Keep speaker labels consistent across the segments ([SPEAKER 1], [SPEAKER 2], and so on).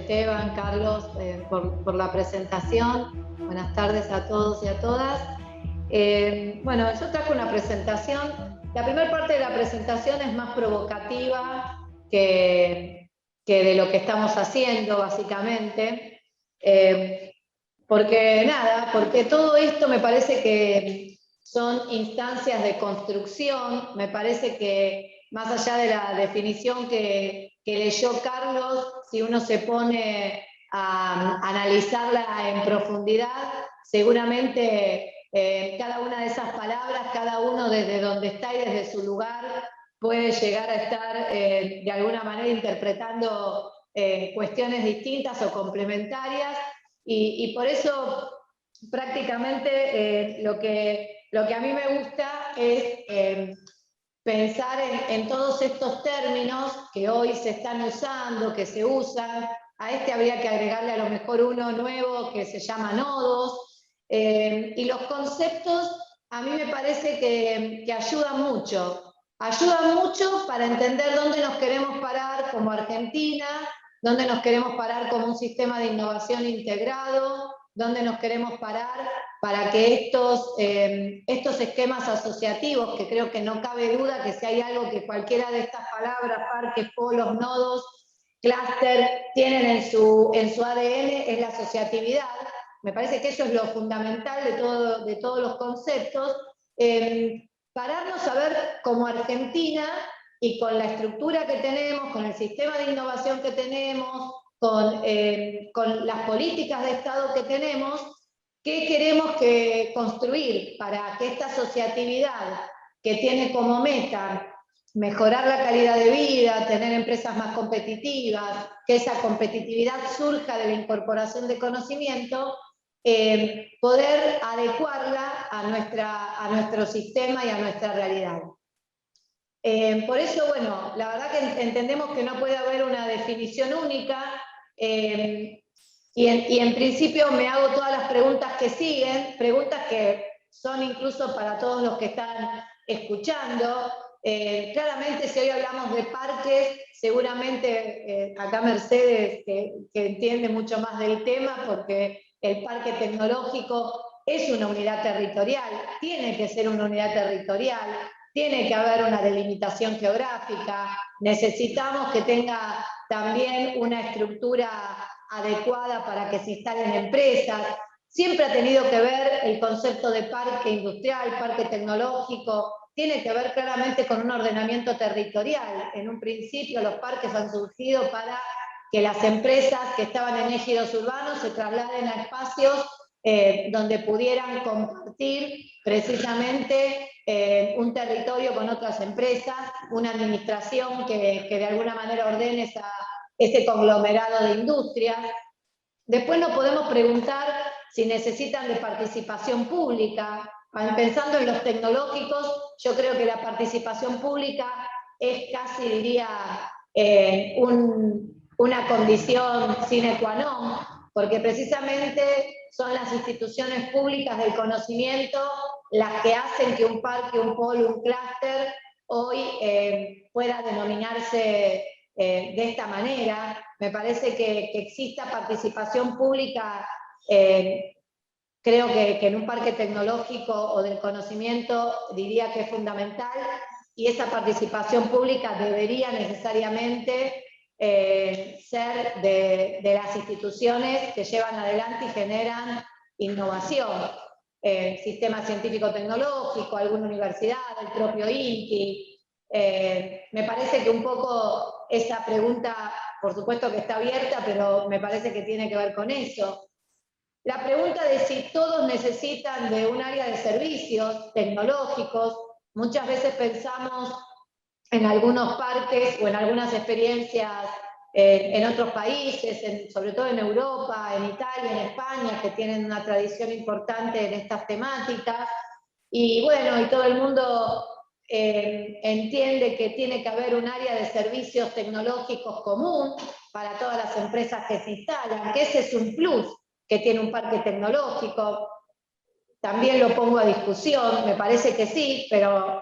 [SPEAKER 1] Esteban, Carlos, por la presentación. Buenas tardes a todos y a todas. Bueno, yo traje una presentación. La primera parte de la presentación es más provocativa que de lo que estamos haciendo, básicamente. Porque todo esto me parece que son instancias de construcción. Me parece que más allá de la definición que leyó Carlos, si uno se pone a analizarla en profundidad, seguramente cada una de esas palabras, cada uno desde donde está y desde su lugar, puede llegar a estar de alguna manera interpretando cuestiones distintas o complementarias, y por eso prácticamente lo que a mí me gusta es pensar en todos estos términos que hoy se están usando, que se usan. A este habría que agregarle a lo mejor uno nuevo que se llama nodos, y los conceptos a mí me parece que ayudan mucho. Ayudan mucho para entender dónde nos queremos parar como Argentina, dónde nos queremos parar como un sistema de innovación integrado, dónde nos queremos parar para que estos esquemas asociativos, que creo que no cabe duda que si hay algo que cualquiera de estas palabras, parques, polos, nodos, clúster, tienen en su ADN, es la asociatividad. Me parece que eso es lo fundamental de todos los conceptos. Pararnos a ver como Argentina, y con la estructura que tenemos, con el sistema de innovación que tenemos, con las políticas de Estado que tenemos, ¿qué queremos construir para que esta asociatividad, que tiene como meta mejorar la calidad de vida, tener empresas más competitivas, que esa competitividad surja de la incorporación de conocimiento, poder adecuarla a nuestro sistema y a nuestra realidad? Por eso, bueno, la verdad que entendemos que no puede haber una definición única, y en principio me hago todas las preguntas que siguen, preguntas que son incluso para todos los que están escuchando. Claramente, si hoy hablamos de parques, seguramente acá Mercedes, que entiende mucho más del tema, porque el parque tecnológico es una unidad territorial, tiene que ser una unidad territorial, tiene que haber una delimitación geográfica, necesitamos que tenga también una estructura adecuada para que se instalen empresas. Siempre ha tenido que ver el concepto de parque industrial, parque tecnológico, tiene que ver claramente con un ordenamiento territorial. En un principio los parques han surgido para que las empresas que estaban en ejidos urbanos se trasladen a espacios donde pudieran compartir precisamente un territorio con otras empresas, una administración que de alguna manera ordene ese conglomerado de industrias. Después nos podemos preguntar si necesitan de participación pública. Pensando en los tecnológicos, yo creo que la participación pública es casi, diría, una condición sine qua non, porque precisamente son las instituciones públicas del conocimiento las que hacen que un parque, un polo, un clúster hoy pueda denominarse de esta manera. Me parece que exista participación pública, creo que en un parque tecnológico o del conocimiento diría que es fundamental, y esa participación pública debería necesariamente ser de las instituciones que llevan adelante y generan innovación. Sistema científico-tecnológico, alguna universidad, el propio INTI. Me parece que un poco esa pregunta, por supuesto que está abierta, pero me parece que tiene que ver con eso. La pregunta de si todos necesitan de un área de servicios tecnológicos. Muchas veces pensamos en algunos parques o en algunas experiencias en otros países, sobre todo en Europa, en Italia, en España, que tienen una tradición importante en estas temáticas. Y bueno, y todo el mundo entiende que tiene que haber un área de servicios tecnológicos común para todas las empresas que se instalan, que ese es un plus que tiene un parque tecnológico. También lo pongo a discusión, me parece que sí, pero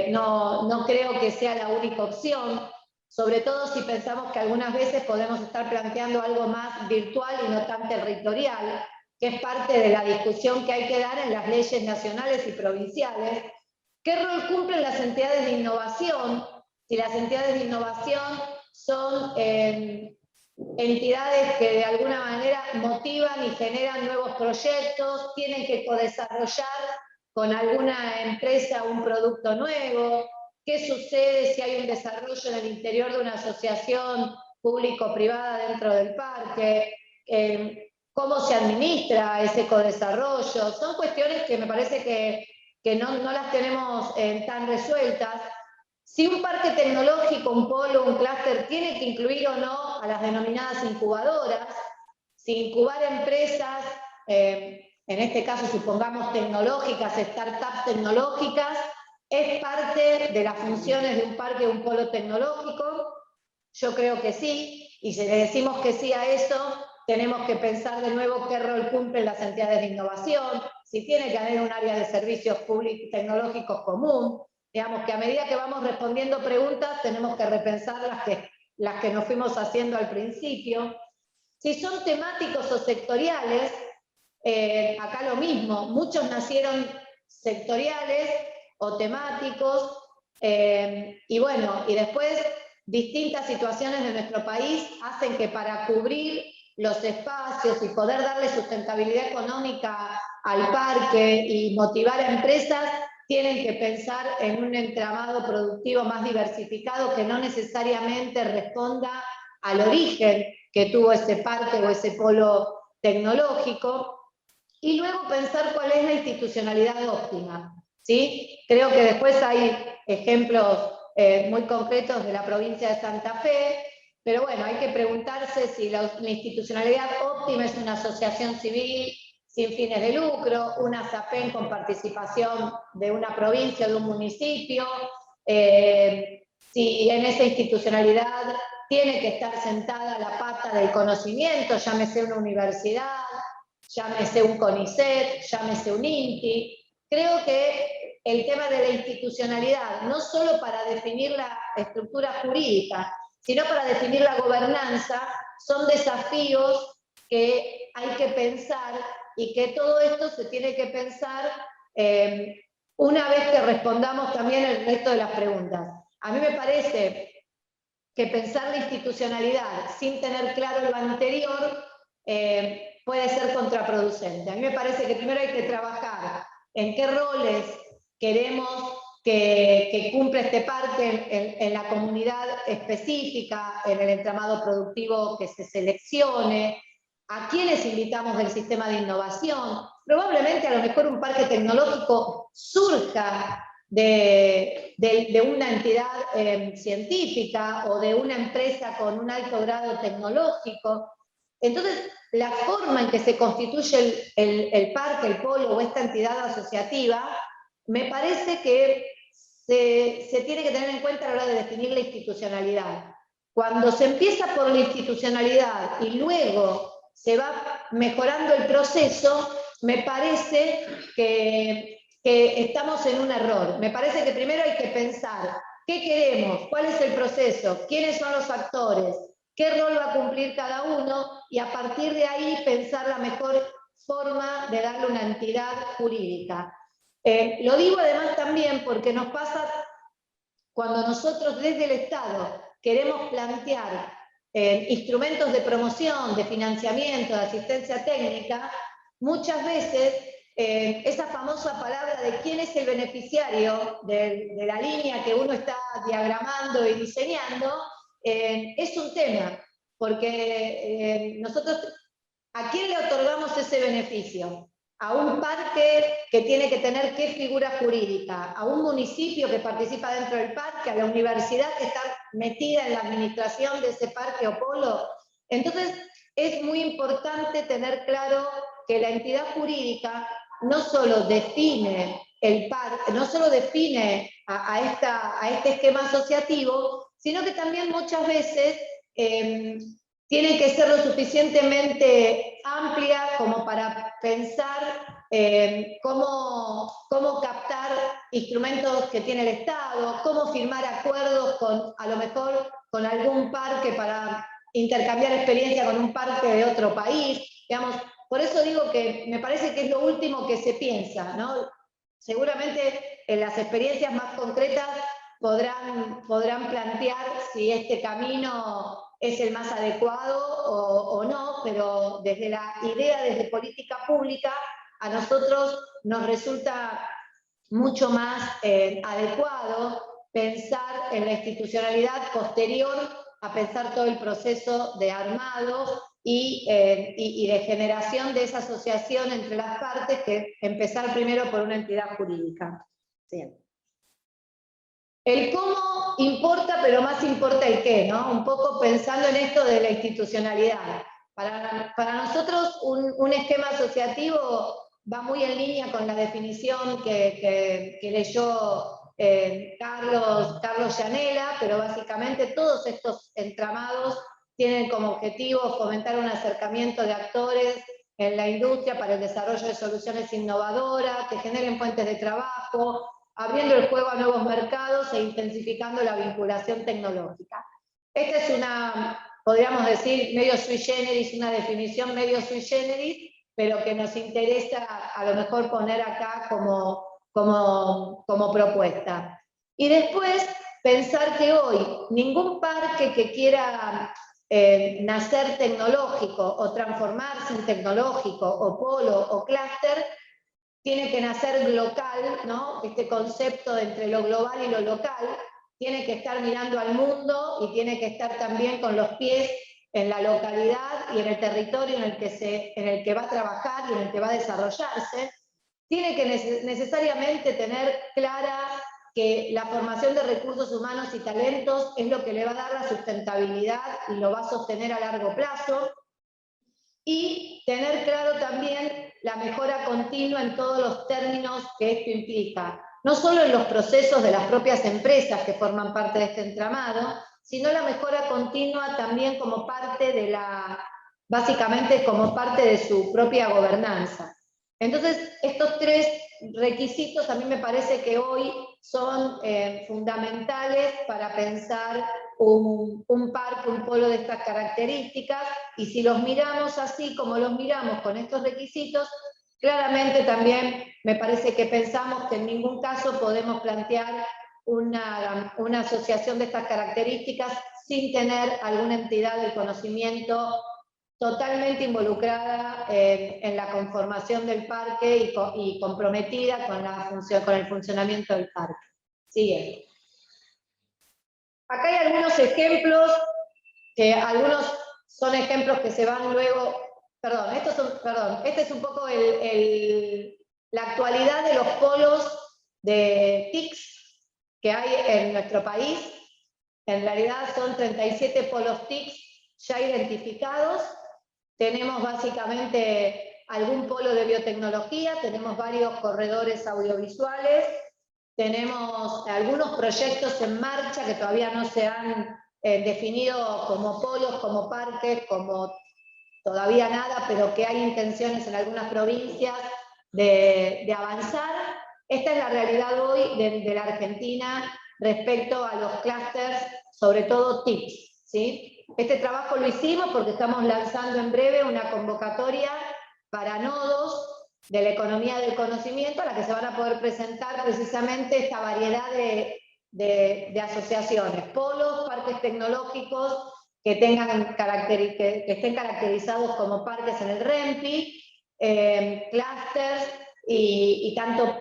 [SPEAKER 1] no creo que sea la única opción. sobre todo si pensamos que algunas veces podemos estar planteando algo más virtual y no tan territorial, que es parte de la discusión que hay que dar en las leyes nacionales y provinciales. ¿Qué rol cumplen las entidades de innovación? Si las entidades de innovación son entidades que de alguna manera motivan y generan nuevos proyectos, tienen que codesarrollar con alguna empresa un producto nuevo. ¿Qué sucede si hay un desarrollo en el interior de una asociación público-privada dentro del parque? ¿Cómo se administra ese codesarrollo? Son cuestiones que me parece que no las tenemos tan resueltas. Si un parque tecnológico, un polo, un clúster tiene que incluir o no a las denominadas incubadoras, si incubar empresas, en este caso supongamos tecnológicas, startups tecnológicas, es parte de las funciones de un parque o un polo tecnológico. Yo creo que sí, y si le decimos que sí a eso, tenemos que pensar de nuevo qué rol cumplen las entidades de innovación, si tiene que haber un área de servicios públicos tecnológicos común. Digamos que a medida que vamos respondiendo preguntas, tenemos que repensar las que nos fuimos haciendo al principio. Si son temáticos o sectoriales, acá lo mismo, muchos nacieron sectoriales o temáticos, y bueno, y después distintas situaciones de nuestro país hacen que para cubrir los espacios y poder darle sustentabilidad económica al parque y motivar a empresas, tienen que pensar en un entramado productivo más diversificado que no necesariamente responda al origen que tuvo ese parque o ese polo tecnológico, y luego pensar cuál es la institucionalidad óptima, ¿sí? Creo que después hay ejemplos muy concretos de la provincia de Santa Fe, pero bueno, hay que preguntarse si la institucionalidad óptima es una asociación civil sin fines de lucro, una SAPEN con participación de una provincia o de un municipio, si en esa institucionalidad tiene que estar sentada la pata del conocimiento, llámese una universidad, llámese un CONICET, llámese un INTI. Creo que el tema de la institucionalidad, no solo para definir la estructura jurídica, sino para definir la gobernanza, son desafíos que hay que pensar y que todo esto se tiene que pensar una vez que respondamos también el resto de las preguntas. A mí me parece que pensar la institucionalidad sin tener claro lo anterior puede ser contraproducente. A mí me parece que primero hay que trabajar en qué roles queremos que cumpla este parque en la comunidad específica, en el entramado productivo que se seleccione, a quiénes invitamos del sistema de innovación. Probablemente a lo mejor un parque tecnológico surja de una entidad científica o de una empresa con un alto grado tecnológico. Entonces, la forma en que se constituye el parque, el polo o esta entidad asociativa, me parece que se tiene que tener en cuenta a la hora de definir la institucionalidad. Cuando se empieza por la institucionalidad y luego se va mejorando el proceso, me parece que estamos en un error. Me parece que primero hay que pensar qué queremos, cuál es el proceso, quiénes son los actores, qué rol va a cumplir cada uno, y a partir de ahí pensar la mejor forma de darle una entidad jurídica. Lo digo además también porque nos pasa cuando nosotros desde el Estado queremos plantear instrumentos de promoción, de financiamiento, de asistencia técnica, muchas veces esa famosa palabra de quién es el beneficiario de la línea que uno está diagramando y diseñando, es un tema, porque nosotros, ¿a quién le otorgamos ese beneficio? A un parque que tiene que tener qué figura jurídica, a un municipio que participa dentro del parque, a la universidad que está metida en la administración de ese parque o polo. Entonces, es muy importante tener claro que la entidad jurídica no solo define el parque, no solo define a este esquema asociativo, sino que también muchas veces tiene que ser lo suficientemente amplia como para pensar cómo captar instrumentos que tiene el Estado, cómo firmar acuerdos con, a lo mejor, con algún parque para intercambiar experiencia con un parque de otro país, digamos. Por eso digo que me parece que es lo último que se piensa, ¿no? Seguramente en las experiencias más concretas podrán plantear si este camino es el más adecuado o no, pero desde la idea, desde política pública, a nosotros nos resulta mucho más adecuado pensar en la institucionalidad posterior a pensar todo el proceso de armado y de generación de esa asociación entre las partes, que empezar primero por una entidad jurídica. Sí. El cómo importa, pero más importa el qué, ¿no? Un poco pensando en esto de la institucionalidad. Para nosotros un esquema asociativo va muy en línea con la definición que leyó Carlos Llanela, pero básicamente todos estos entramados tienen como objetivo fomentar un acercamiento de actores en la industria para el desarrollo de soluciones innovadoras, que generen fuentes de trabajo, abriendo el juego a nuevos mercados e intensificando la vinculación tecnológica. Esta es una, podríamos decir, medio sui generis, una definición medio sui generis, pero que nos interesa a lo mejor poner acá como propuesta. Y después, pensar que hoy ningún parque que quiera nacer tecnológico o transformarse en tecnológico o polo o clúster tiene que nacer local, ¿no? Este concepto entre lo global y lo local, tiene que estar mirando al mundo y tiene que estar también con los pies en la localidad y en el territorio en el que va a trabajar y en el que va a desarrollarse. Tiene que necesariamente tener clara que la formación de recursos humanos y talentos es lo que le va a dar la sustentabilidad y lo va a sostener a largo plazo. Y tener claro también la mejora continua en todos los términos que esto implica, no solo en los procesos de las propias empresas que forman parte de este entramado, sino la mejora continua también como parte de básicamente como parte de su propia gobernanza. Entonces, estos tres requisitos a mí me parece que hoy son fundamentales para pensar un parque, un polo de estas características, y si los miramos así como los miramos con estos requisitos, claramente también me parece que pensamos que en ningún caso podemos plantear una asociación de estas características sin tener alguna entidad del conocimiento totalmente involucrada en la conformación del parque y comprometida con el funcionamiento del parque. Sigue. Acá hay algunos ejemplos, que algunos son ejemplos que se van luego, este es un poco la actualidad de los polos de TICs que hay en nuestro país. En realidad son 37 polos TICs ya identificados. Tenemos básicamente algún polo de biotecnología, tenemos varios corredores audiovisuales, tenemos algunos proyectos en marcha que todavía no se han definido como polos, como parques, como todavía nada, pero que hay intenciones en algunas provincias de avanzar. Esta es la realidad hoy de la Argentina respecto a los clústeres, sobre todo TICs, ¿sí? Este trabajo lo hicimos porque estamos lanzando en breve una convocatoria para nodos de la economía del conocimiento, a la que se van a poder presentar precisamente esta variedad de asociaciones, polos, parques tecnológicos que estén caracterizados como parques en el REMPI, clústeres y tanto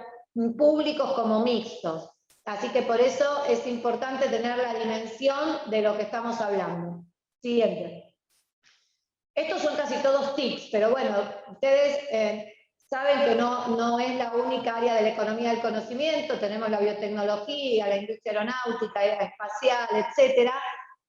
[SPEAKER 1] públicos como mixtos. Así que por eso es importante tener la dimensión de lo que estamos hablando. Siguiente. Estos son casi todos TICs, pero bueno, ustedes saben que no es la única área de la economía del conocimiento, tenemos la biotecnología, la industria aeronáutica, espacial, etc.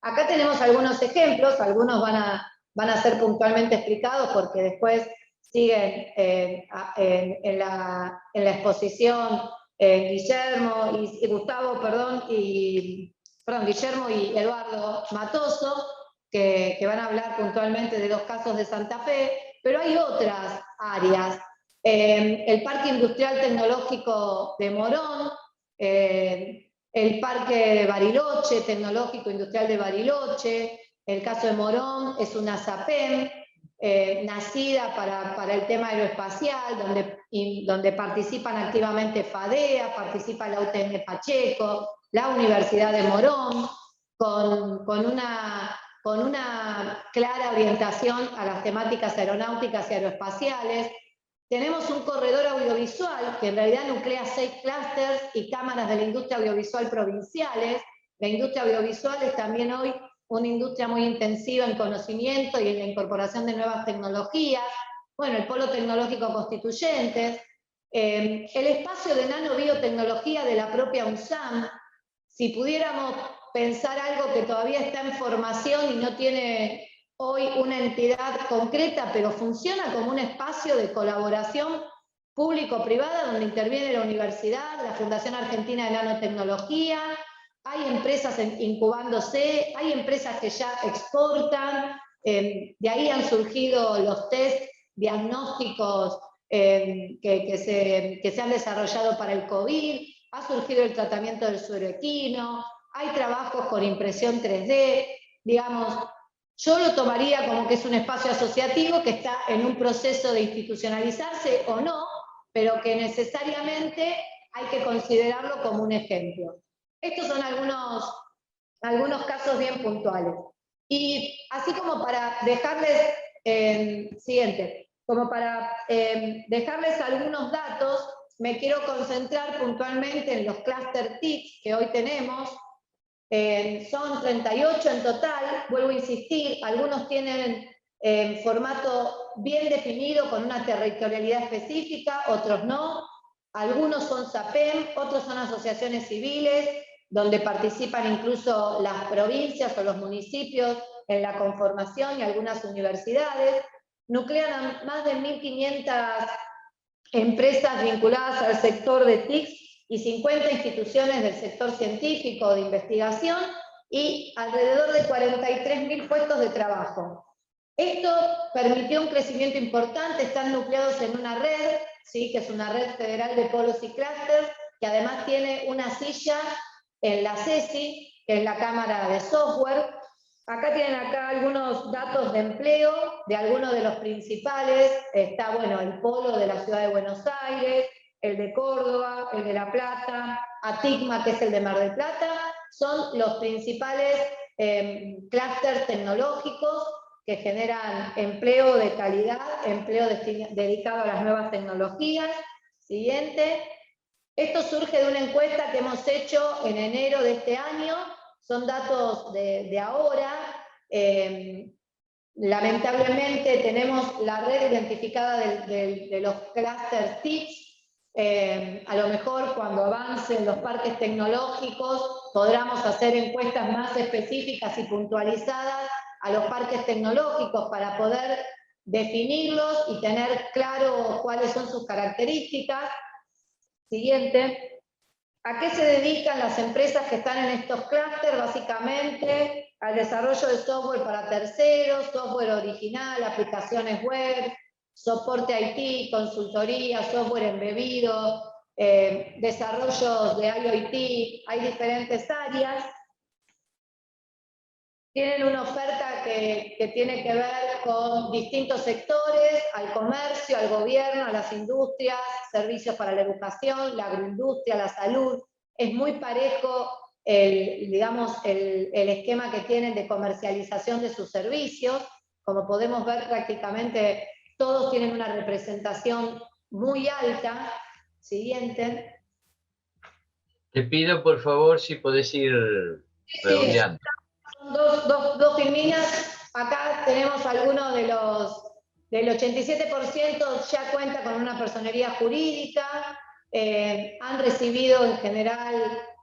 [SPEAKER 1] Acá tenemos algunos ejemplos, algunos van a ser puntualmente explicados porque después siguen en la exposición Guillermo y Gustavo, Guillermo y Eduardo Matoso, que van a hablar puntualmente de 2 casos de Santa Fe, pero hay otras áreas. El Parque Industrial Tecnológico de Morón, el Parque de Bariloche, Tecnológico Industrial de Bariloche. El caso de Morón es una SAPEM, nacida para el tema aeroespacial, donde participan activamente FADEA, participa la UTN Pacheco, la Universidad de Morón, con una clara orientación a las temáticas aeronáuticas y aeroespaciales. Tenemos un corredor audiovisual que en realidad nuclea 6 clústeres y cámaras de la industria audiovisual provinciales. La industria audiovisual es también hoy una industria muy intensiva en conocimiento y en la incorporación de nuevas tecnologías. Bueno, el Polo Tecnológico Constituyentes, el espacio de nanobiotecnología de la propia UNSAM. Si pudiéramos pensar algo que todavía está en formación y no tiene hoy una entidad concreta, pero funciona como un espacio de colaboración público-privada donde interviene la universidad, la Fundación Argentina de Nanotecnología, hay empresas incubándose, hay empresas que ya exportan, de ahí han surgido los test diagnósticos que se han desarrollado para el COVID, ha surgido el tratamiento del suero equino, hay trabajos con impresión 3D, digamos, yo lo tomaría como que es un espacio asociativo que está en un proceso de institucionalizarse o no, pero que necesariamente hay que considerarlo como un ejemplo. Estos son algunos casos bien puntuales. Y así como para dejarles, dejarles algunos datos, me quiero concentrar puntualmente en los cluster TICs que hoy tenemos. Son 38 en total, vuelvo a insistir, algunos tienen formato bien definido con una territorialidad específica, otros no, algunos son SAPEM, otros son asociaciones civiles, donde participan incluso las provincias o los municipios en la conformación y algunas universidades, nuclean a más de 1.500 empresas vinculadas al sector de TICs y 50 instituciones del sector científico de investigación y alrededor de 43.000 puestos de trabajo. Esto permitió un crecimiento importante, están nucleados en una red, ¿sí? Que es una red federal de polos y clústeres, que además tiene una silla en la CESI, que es la Cámara de Software. Acá tienen algunos datos de empleo de algunos de los principales. Está, bueno, el polo de la ciudad de Buenos Aires, el de Córdoba, el de La Plata, ATICMA, que es el de Mar del Plata, son los principales clústeres tecnológicos que generan empleo de calidad, empleo dedicado a las nuevas tecnologías. Siguiente. Esto surge de una encuesta que hemos hecho en enero de este año, son datos de ahora. Lamentablemente tenemos la red identificada de los clusters TICs. A lo mejor cuando avancen los parques tecnológicos podremos hacer encuestas más específicas y puntualizadas a los parques tecnológicos para poder definirlos y tener claro cuáles son sus características. Siguiente. ¿A qué se dedican las empresas que están en estos clústeres? Básicamente al desarrollo de software para terceros, software original, aplicaciones web, soporte IT, consultoría, software embebido, desarrollos de IoT, hay diferentes áreas. Tienen una oferta que tiene que ver con distintos sectores, al comercio, al gobierno, a las industrias, servicios para la educación, la agroindustria, la salud. Es muy parejo el esquema que tienen de comercialización de sus servicios. Como podemos ver, prácticamente todos tienen una representación muy alta. Siguiente.
[SPEAKER 2] Te pido, por favor, si podés ir redondeando.
[SPEAKER 1] Dos filminas. Acá tenemos algunos del 87% ya cuenta con una personería jurídica, han recibido en general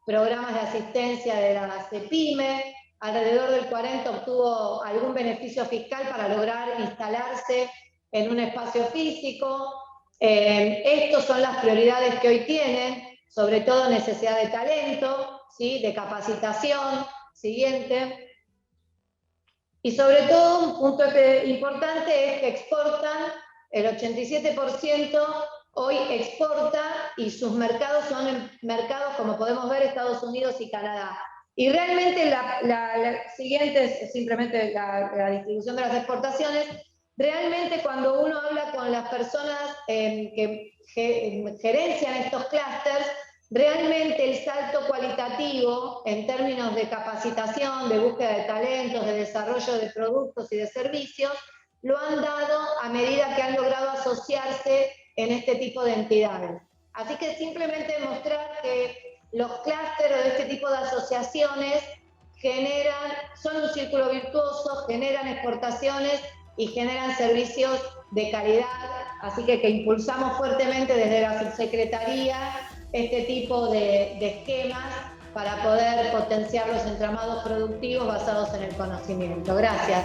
[SPEAKER 1] programas de asistencia de la CEPIME, alrededor del 40% obtuvo algún beneficio fiscal para lograr instalarse en un espacio físico. Estas son las prioridades que hoy tienen, sobre todo necesidad de talento, ¿sí? De capacitación. Siguiente. Y sobre todo, un punto importante es que exportan el 87% hoy exporta y sus mercados son mercados, como podemos ver, Estados Unidos y Canadá. Y realmente la siguiente es simplemente la distribución de las exportaciones. Realmente cuando uno habla con las personas que gerencian estos clústeres, realmente el salto cualitativo en términos de capacitación, de búsqueda de talentos, de desarrollo de productos y de servicios, lo han dado a medida que han logrado asociarse en este tipo de entidades. Así que simplemente mostrar que los clústeres de este tipo de asociaciones son un círculo virtuoso, generan exportaciones y generan servicios de calidad, así que impulsamos fuertemente desde la subsecretaría este tipo de esquemas para poder potenciar los entramados productivos basados en el conocimiento. Gracias.